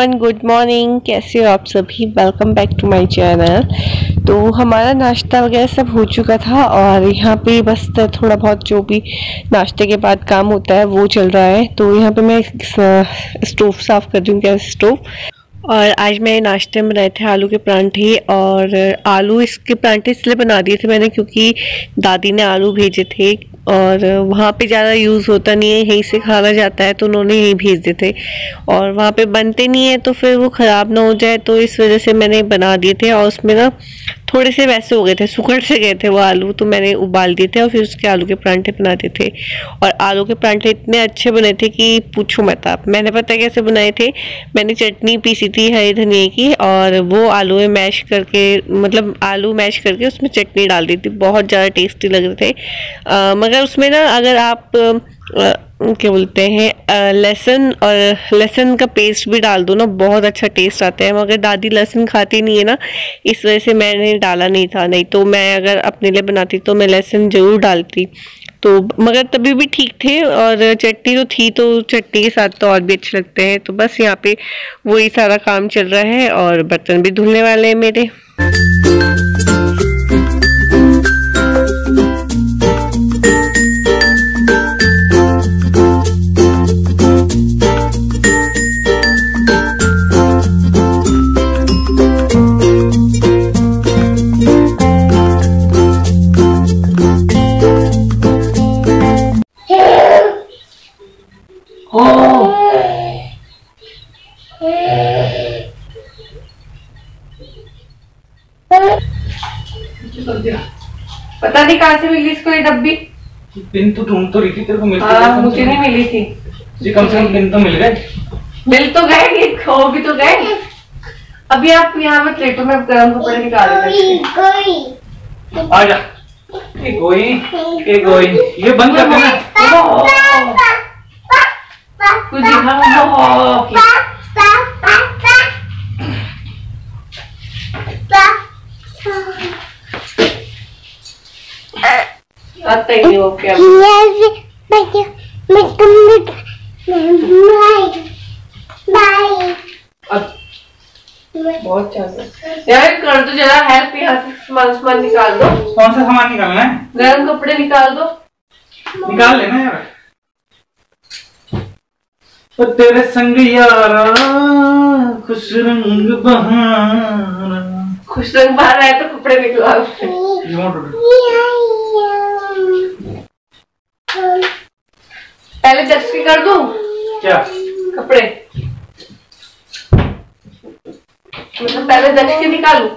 Everyone, good morning. कैसे हो आप सभी? Welcome back to my channel. तो हमारा नाश्ता वगैरह सब हो चुका था और यहाँ पे बस थोड़ा बहुत जो भी नाश्ते के बाद काम होता है वो चल रहा है। तो यहाँ पे मैं स्टोव साफ कर रही हूँ, गैस स्टोव। और आज मैं नाश्ते में बनाए थे आलू के परांठे। और आलू इसके परांठे इसलिए बना दिए थे मैंने क्योंकि दादी ने आलू भेजे थे और वहाँ पे ज़्यादा यूज़ होता नहीं है, यहीं से खाना जाता है तो उन्होंने यहीं भेज दिए थे। और वहाँ पे बनते नहीं है तो फिर वो ख़राब ना हो जाए, तो इस वजह से मैंने बना दिए थे। और उसमें ना थोड़े से वैसे हो गए थे, सुखड़ से गए थे वो आलू, तो मैंने उबाल दिए थे और फिर उसके आलू के परांठे बना दिए थे। और आलू के परांठे इतने अच्छे बने थे कि पूछो मत आप। मैंने पता कैसे बनाए थे, मैंने चटनी पीसी थी हरी धनिया की और वो आलू में मैश करके, मतलब आलू मैश करके उसमें चटनी डाल दी थी। बहुत ज़्यादा टेस्टी लग रहे थे। मगर उसमें ना अगर आप क्या बोलते हैं लहसुन का पेस्ट भी डाल दो ना, बहुत अच्छा टेस्ट आता है। मगर दादी लहसुन खाती नहीं है ना, इस वजह से मैंने डाला नहीं था। नहीं तो मैं अगर अपने लिए बनाती तो मैं लहसुन ज़रूर डालती। तो मगर तभी भी ठीक थे। और चटनी तो थी, तो चटनी के साथ तो और भी अच्छे लगते हैं। तो बस यहाँ पे वही सारा काम चल रहा है और बर्तन भी धुलने वाले हैं मेरे। पता नहीं कहाँ से मिली इसको ये डब्बी। पिन तो ढूंढ तो रही थी, तेरे को मिलती हाँ, मुझे नहीं मिली थी जी। कम से कम पिन तो मिल गए। मिल तो गए, खो भी तो गए। अभी आप यहाँ मत लेटो, मैं गर्म कपड़े निकाल आ जा। गोई ये बंद कर देना। आता ही नहीं वो क्या। बहुत यार कर दो जरा हेल्प, यहाँ से सामान निकाल दो। कौन सा सामान निकालना है? गर्म कपड़े निकाल दो। निकाल लेना यार। तो तेरे संग यारा खुश रंग बहारा। खुश रंग बहारा है तो कपड़े निकाल। पहले दक्ष की कर दूं क्या कपड़े, मतलब पहले दक्ष के निकालूं।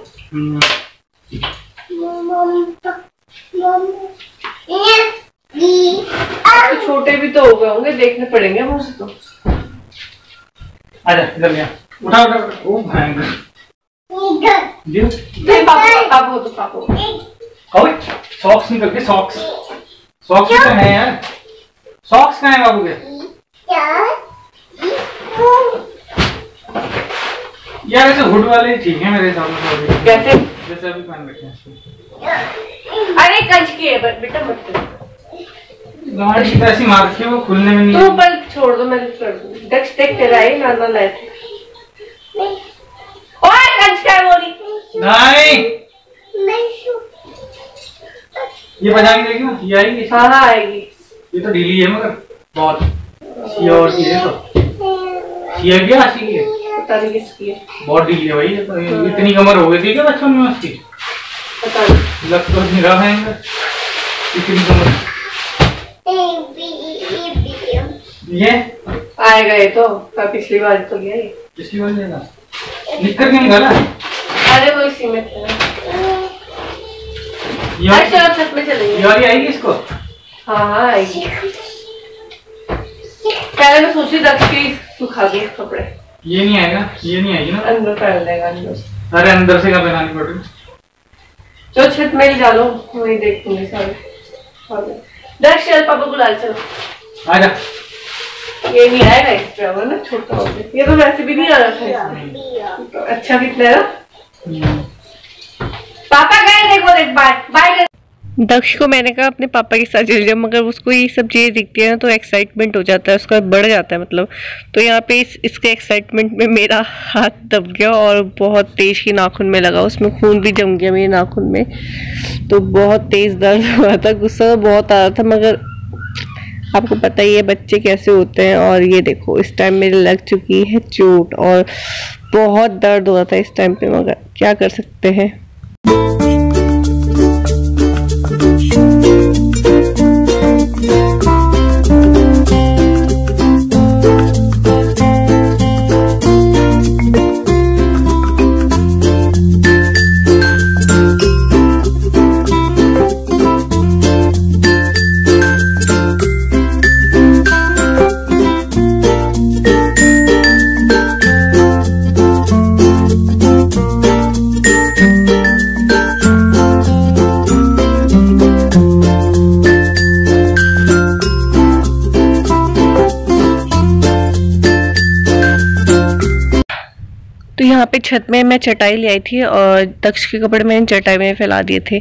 तो छोटे भी तो हो गए होंगे, देखने पड़ेंगे मुझे तो। आजा इधर, उठा ओ भयंकर। सॉक्स निकल के, सॉक्स तो है यार। सॉक्स कहाँ है बाबू के? यार ऐसे हुड वाले ठीक है मेरे हिसाब से। कैसे? जैसे अभी पहन रखे हैं। अरे कंच की है बेटा, मत गाड़ी की ऐसी मार के वो खुलने में नहीं। तो पर छोड़ दो, मैं कर दूं। दक्ष देख तेरा ही नाना लाए थे। ओए कंच क्या बोली? नहीं ये बजा के देखी ना, ये आएगी। हाँ आएगी। ये तो ढीली है मगर बहुत श्योर की है। तो ये क्या आशी की है? पता नहीं किसकी है, बहुत ढीली है भाई। ये तो इतनी कमर हो गई थी क्या बच्चों में उसकी? पता नहीं, लग तो नहीं रहा है इतनी कमर। ये आएगा ये तो, पिछली बार तो गया ये। पिछली बार लेगा निकल के निकाला। अरे वो इसी में था। छत में चलेंगे। यारी आएगी इसको? हाँ आएगी। पहले मैं सोची दक्ष की सुखा दूं कपड़े। ये नहीं आएगा, ये नहीं आएगी ना। अंदर पहन लेगा अंदर। अरे अंदर से क्या पहनानी पड़ेगी? जो छत में ही डालो, वही देखूंगी सारे। दक्ष चल, पापा बुला चलो। आजा। ये नहीं आएगा इस पे, ना छोटा हो गया। ये तो वैसे भी नहीं आ रहा था इसमें। तो अच्छा कितना है ना। पापा गए, देखो देख बाय बाय। दक्ष को मैंने कहा अपने पापा के साथ चल जाओ, मगर उसको ये सब चीज़ें दिखती है ना तो एक्साइटमेंट हो जाता है, उसका बढ़ जाता है मतलब। तो यहाँ पे इसके एक्साइटमेंट में मेरा हाथ दब गया और बहुत तेज ही नाखून में लगा, उसमें खून भी जम गया मेरे नाखून में। तो बहुत तेज दर्द हुआ था, गुस्सा तो बहुत आ रहा था, मगर आपको पता ही है बच्चे कैसे होते हैं। और ये देखो इस टाइम मेरे लग चुकी है चोट और बहुत दर्द हो रहा था इस टाइम पे, मगर क्या कर सकते हैं। तो यहाँ पे छत में मैं चटाई ले आई थी और दक्ष के कपड़े मैंने चटाई में फैला दिए थे।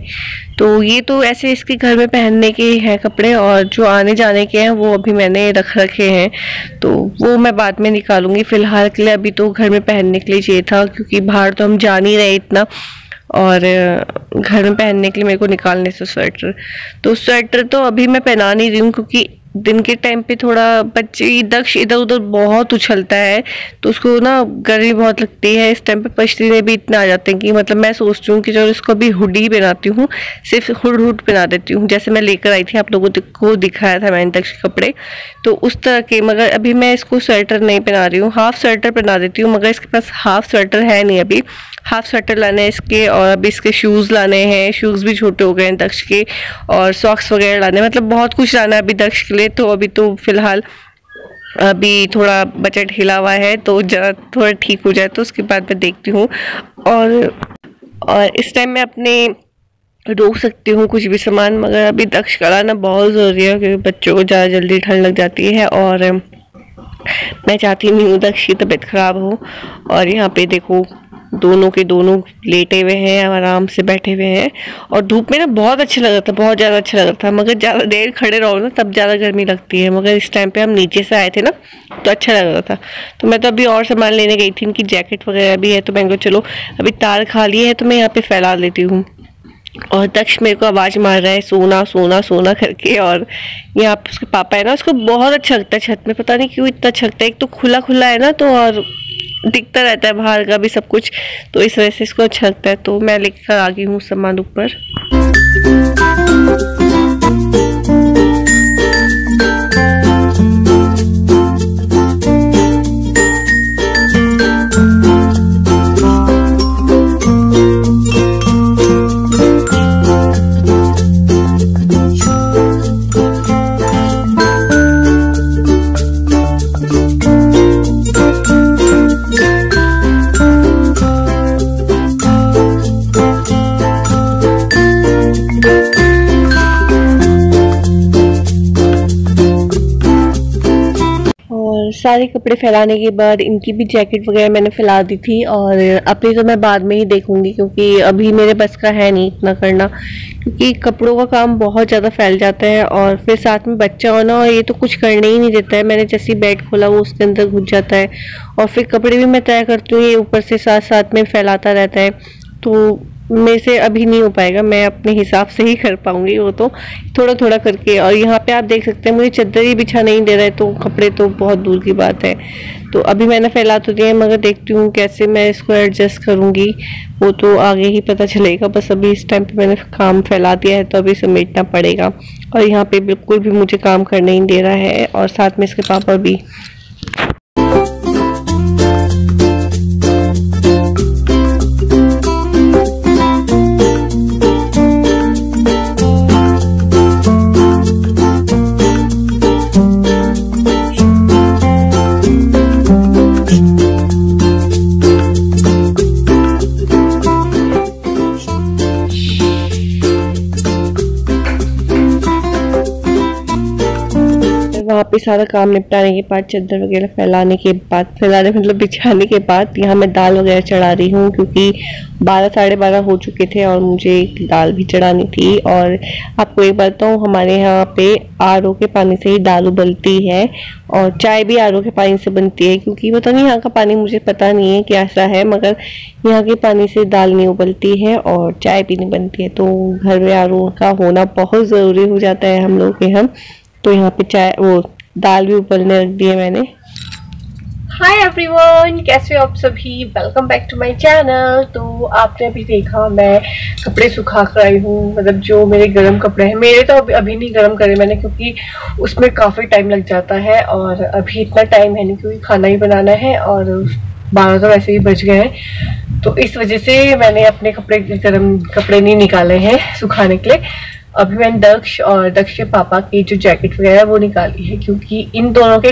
तो ये तो ऐसे इसके घर में पहनने के हैं कपड़े, और जो आने जाने के हैं वो अभी मैंने रख रखे हैं, तो वो मैं बाद में निकालूंगी। फिलहाल के लिए अभी तो घर में पहनने के लिए चाहिए था, क्योंकि बाहर तो हम जा नहीं रहे इतना, और घर में पहनने के लिए मेरे को निकालने से स्वेटर। तो स्वेटर तो अभी मैं पहना नहीं रही हूँ, क्योंकि दिन के टाइम पे थोड़ा बच्चे दक्ष इधर उधर बहुत उछलता है, तो उसको ना गर्मी बहुत लगती है। इस टाइम पे पसीने भी इतने आ जाते हैं कि मतलब मैं सोचती हूँ कि चलो इसको अभी हुडी पहनाती हूँ, सिर्फ हुड पहना देती हूँ, जैसे मैं लेकर आई थी आप लोगों को दिखाया था मैंने दक्ष के कपड़े, तो उस तरह के। मगर अभी मैं इसको स्वेटर नहीं पहना रही हूँ, हाफ स्वेटर पहना देती हूँ, मगर इसके पास हाफ स्वेटर है नहीं अभी। हाफ स्वेटर लाने हैं इसके, और अभी इसके शूज़ लाने हैं, शूज़ भी छोटे हो गए हैं दक्ष के, और सॉक्स वगैरह लाने, मतलब बहुत कुछ लाना है अभी दक्ष के लिए। तो अभी तो फिलहाल अभी थोड़ा बजट हिला हुआ है, तो जरा थोड़ा ठीक हो जाए तो उसके बाद मैं देखती हूँ। और इस टाइम मैं अपने रोक सकती हूँ कुछ भी सामान, मगर अभी दक्ष का लाना बहुत ज़रूरी है, क्योंकि बच्चों को ज़्यादा जल्दी ठंड लग जाती है, और मैं चाहती नहीं हूँ दक्ष की तबीयत ख़राब हो। और यहाँ पे देखो दोनों के दोनों लेटे हुए हैं, आराम से बैठे हुए हैं, और धूप में ना बहुत अच्छा लग रहा था, बहुत ज़्यादा अच्छा लग रहा था। मगर ज़्यादा देर खड़े रहो ना तब ज़्यादा गर्मी लगती है, मगर इस टाइम पे हम नीचे से आए थे ना तो अच्छा लग रहा था। तो मैं तो अभी और सामान लेने गई थी, इनकी जैकेट वगैरह भी है, तो मैंने कहा चलो अभी तार खाली है तो मैं यहाँ पे फैला लेती हूँ। और दक्ष मेरे को आवाज़ मार रहा है सोना सोना सोना करके, और यहाँ पे उसके पापा है ना, उसको बहुत अच्छा लगता है छत में, पता नहीं क्यों इतना अच्छा लगता है। एक तो खुला खुला है ना, तो और दिखता रहता है बाहर का भी सब कुछ, तो इस वजह से इसको अच्छा लगता है। तो मैं लेकर आ गई हूँ सामान ऊपर। सारे कपड़े फैलाने के बाद इनकी भी जैकेट वगैरह मैंने फैला दी थी, और अपनी तो मैं बाद में ही देखूंगी, क्योंकि अभी मेरे बस का है नहीं इतना करना, क्योंकि कपड़ों का काम बहुत ज़्यादा फैल जाता है, और फिर साथ में बच्चा होना, और ये तो कुछ करने ही नहीं देता है। मैंने जैसे ही बेड खोला वो उसके अंदर घुस जाता है, और फिर कपड़े भी मैं तय करती हूँ ये ऊपर से साथ साथ में फैलाता रहता है, तो मेरे से अभी नहीं हो पाएगा, मैं अपने हिसाब से ही कर पाऊंगी वो तो थोड़ा थोड़ा करके। और यहाँ पे आप देख सकते हैं मुझे चादर ही बिछा नहीं दे रहा है, तो कपड़े तो बहुत दूर की बात है। तो अभी मैंने फैला तो दिए, मगर देखती हूँ कैसे मैं इसको एडजस्ट करूँगी, वो तो आगे ही पता चलेगा। बस अभी इस टाइम पे मैंने काम फैला दिया है, तो अभी समेटना पड़ेगा। और यहाँ पे बिल्कुल भी मुझे काम करने नहीं दे रहा है, और साथ में इसके पापा भी। वहाँ वहाँ पे सारा काम निपटाने के बाद, चादर वगैरह फैलाने मतलब बिछाने के बाद यहाँ मैं दाल वगैरह चढ़ा रही हूँ, क्योंकि 12 साढ़े 12 हो चुके थे और मुझे दाल भी चढ़ानी थी। और आपको एक बात बताऊँ, हमारे यहाँ पे RO के पानी से ही दाल उबलती है और चाय भी RO के पानी से बनती है, क्योंकि पता नहीं यहाँ का पानी मुझे पता नहीं है कैसा है, मगर यहाँ के पानी से दाल नहीं उबलती है और चाय भी नहीं बनती है। तो घर में RO का होना बहुत ज़रूरी हो जाता है हम लोग के यहाँ। तो यहाँ पे दाल भी उबलने रख दी है मैंने। हाय एवरीवन, कैसे हो आप सभी? Welcome back to my channel. तो आपने अभी देखा मैं कपड़े सुखा कर आई हूँ, मतलब जो मेरे गर्म कपड़े हैं। मेरे तो अभी नहीं गर्म करे मैंने, क्योंकि उसमें काफ़ी टाइम लग जाता है और अभी इतना टाइम है नहीं, क्योंकि खाना ही बनाना है और 12 तो वैसे ही बज गए हैं। तो इस वजह से मैंने अपने गर्म कपड़े नहीं निकाले हैं सुखाने के लिए। अभी मैंने दक्ष के पापा की जो जैकेट वगैरह है वो निकाली है, क्योंकि इन दोनों के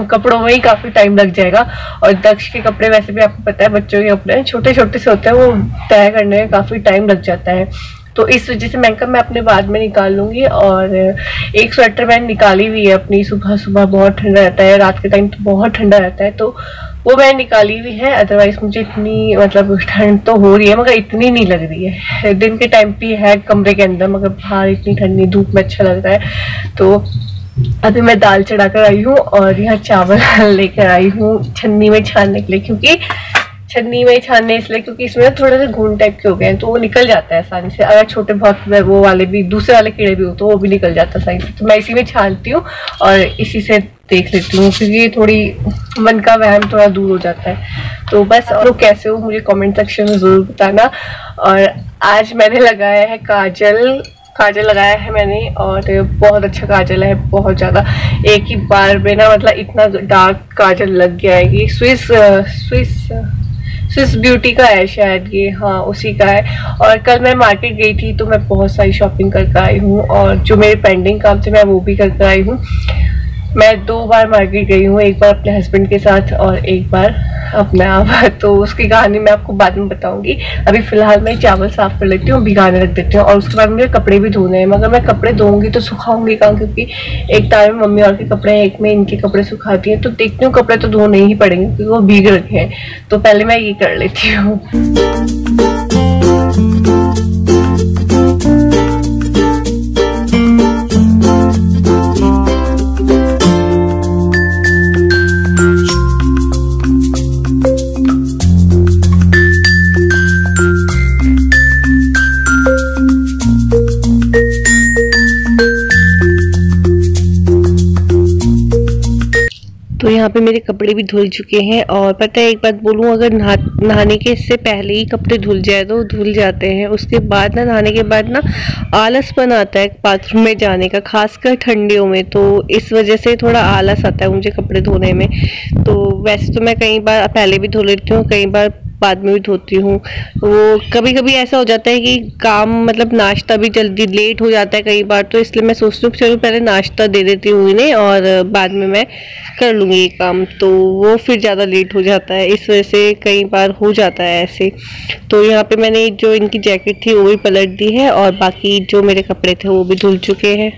कपड़ों में ही काफ़ी टाइम लग जाएगा। और दक्ष के कपड़े वैसे भी आपको पता है, बच्चों के कपड़े छोटे छोटे से होते हैं, वो तय करने में काफ़ी टाइम लग जाता है। तो इस वजह से मैं अपने बाद में निकाल लूँगी। और एक स्वेटर मैंने निकाली हुई है अपनी, सुबह सुबह बहुत ठंडा रहता है, रात के टाइम तो बहुत ठंडा रहता है, तो वो मैंने निकाली हुई है। अदरवाइज मुझे इतनी मतलब ठंड तो हो रही है, मगर इतनी नहीं लग रही है। दिन के टाइम पे है कमरे के अंदर, मगर बाहर इतनी ठंडी धूप में अच्छा लग रहा है। तो अभी मैं दाल चढ़ा कर आई हूँ और यहाँ चावल लेकर आई हूँ छन्नी में छानने के लिए, क्योंकि छन्नी में छानने इसलिए क्योंकि इसमें थोड़े से घून टाइप के हो गए हैं, तो वो निकल जाता है आसानी से। अगर छोटे बहुत वो वाले भी, दूसरे वाले कीड़े भी हो तो वो भी निकल जाता है आसानी से। तो मैं इसी में छानती हूँ और इसी से देख लेती हूँ, क्योंकि थोड़ी मन का वहम थोड़ा दूर हो जाता है। तो बस, और कैसे हो मुझे कमेंट सेक्शन में ज़रूर बताना। और आज मैंने लगाया है काजल लगाया है मैंने, और बहुत अच्छा काजल है, बहुत ज़्यादा। एक ही बार में ना मतलब इतना डार्क काजल लग गया है। ये स्विस ब्यूटी का है शायद ये, हाँ उसी का है। और कल मैं मार्केट गई थी तो मैं बहुत सारी शॉपिंग करके आई हूँ, और जो मेरे पेंडिंग काम थे मैं वो भी करके आई हूँ। मैं 2 बार मार्केट गई हूँ, एक बार अपने हस्बैंड के साथ और एक बार अपने आप। तो उसकी कहानी मैं आपको बाद में बताऊंगी। अभी फिलहाल मैं चावल साफ कर लेती हूँ, भिगाने रख देती हूँ, और उसके बाद मुझे कपड़े भी धोने हैं। मगर मैं कपड़े धोऊंगी तो सुखाऊंगी कहाँ, क्योंकि एक तार में मम्मी और के कपड़े हैं, एक में इनके कपड़े सुखाती हैं। तो देखती हूँ, कपड़े तो धोने ही पड़ेंगे क्योंकि वो भीग रखे हैं। तो पहले मैं ये कर लेती हूँ। तो यहाँ पे मेरे कपड़े भी धुल चुके हैं। और पता है एक बात बोलूँ, अगर नहाने के इससे पहले ही कपड़े धुल जाए तो धुल जाते हैं, उसके बाद ना नहाने के बाद ना आलसपन आता है बाथरूम में जाने का, खासकर ठंडियों में। तो इस वजह से थोड़ा आलस आता है मुझे कपड़े धोने में। तो वैसे तो मैं कई बार पहले भी धो लेती हूँ, कई बार बाद में भी धोती हूँ। वो कभी कभी ऐसा हो जाता है कि काम मतलब नाश्ता भी जल्दी लेट हो जाता है कई बार, तो इसलिए मैं सोचती हूँ चलो पहले नाश्ता दे देती हूँ इन्हें और बाद में मैं कर लूँगी ये काम। तो वो फिर ज़्यादा लेट हो जाता है, इस वजह से कई बार हो जाता है ऐसे। तो यहाँ पे मैंने जो इनकी जैकेट थी वो भी पलट दी है और बाकी जो मेरे कपड़े थे वो भी धुल चुके हैं।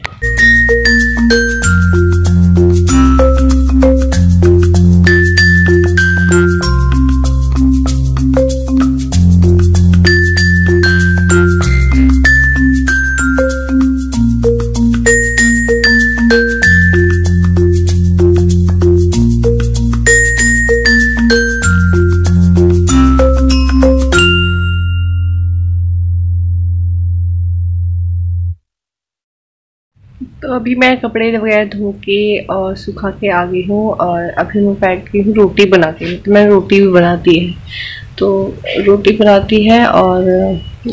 तो अभी मैं कपड़े वगैरह धो के और सुखा के आ गई हूँ और अभी मैं बैठ गई हूँ रोटी बनाती हूँ। तो मैंने रोटी भी बनाती है, तो रोटी बनाती है और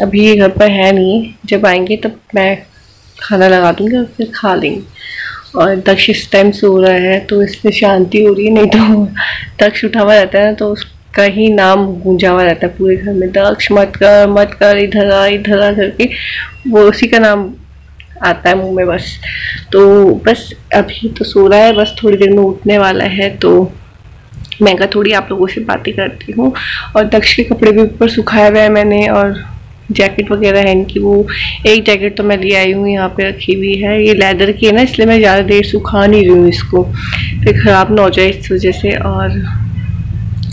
अभी ये घर पर है नहीं, जब आएंगे तब मैं खाना लगा दूँगी और फिर खा लेंगे। और दक्ष इस टाइम सो रहा है तो इसमें शांति हो रही है, नहीं तो दक्ष उठा हुआ रहता है ना तो उसका ही नाम गूंजा हुआ रहता है पूरे घर में, दक्ष मत कर, इधर आ करके वो उसी का नाम आता है मुंह में बस। तो बस अभी तो सो रहा है, बस थोड़ी देर में उठने वाला है। तो मैं कहा थोड़ी आप लोगों से बातें करती हूँ। और दक्ष के कपड़े भी ऊपर सुखाए हुए हैं मैंने और जैकेट वगैरह है इनकी। वो एक जैकेट तो मैं ले आई हूँ, यहाँ पे रखी हुई है। ये लेदर की है ना, इसलिए मैं ज़्यादा देर सुखा नहीं रही हूँ इसको, फिर ख़राब ना हो जाए इस वजह से।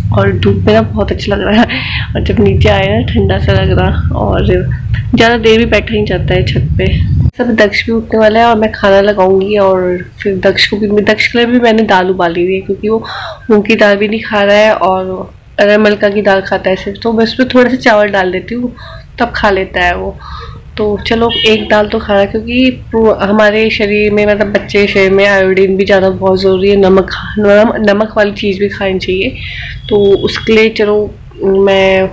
और धूप में ना बहुत अच्छा लग रहा है, और जब नीचे आए ना ठंडा सा लग रहा, और ज़्यादा देर भी बैठा नहीं जाता है छत पे। सब दक्ष भी उठने वाला है और मैं खाना लगाऊंगी, और फिर दक्ष के लिए भी मैंने दाल उबाली हुई है, क्योंकि वो मूंग की दाल भी नहीं खा रहा है और अगर मलका की दाल खाता है सिर्फ, तो मैं उसमें थोड़े से चावल डाल देती हूँ तब खा लेता है वो। तो चलो एक दाल तो खाना, क्योंकि हमारे शरीर में मतलब बच्चे के शरीर में आयोडीन भी ज़्यादा बहुत ज़रूरी है, नमक वाली चीज़ भी खानी चाहिए। तो उसके लिए चलो मैं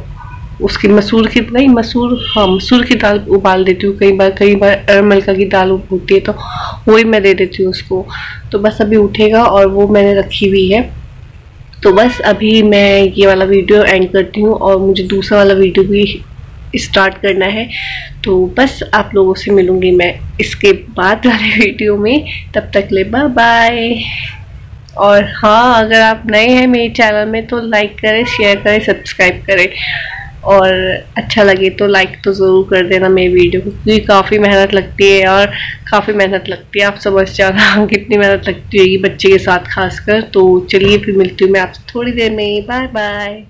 उसकी मसूर की दाल उबाल देती हूँ। कई बार मलका की दाल होती है तो वही मैं दे देती हूँ उसको। तो बस अभी उठेगा और वो मैंने रखी हुई है। तो बस अभी मैं ये वाला वीडियो एंड करती हूँ और मुझे दूसरा वाला वीडियो भी स्टार्ट करना है। तो बस आप लोगों से मिलूंगी मैं इसके बाद वाले वीडियो में, तब तक ले बाय बाय। और हाँ, अगर आप नए हैं मेरे चैनल में तो लाइक करें, शेयर करें, सब्सक्राइब करें, और अच्छा लगे तो लाइक तो ज़रूर कर देना मेरी वीडियो को, क्योंकि काफ़ी मेहनत लगती है और काफ़ी मेहनत लगती है। आप समझ जाना कितनी मेहनत लगती है बच्चे के साथ खासकर। तो चलिए फिर मिलती हूँ मैं आपसे थोड़ी देर में। Bye bye.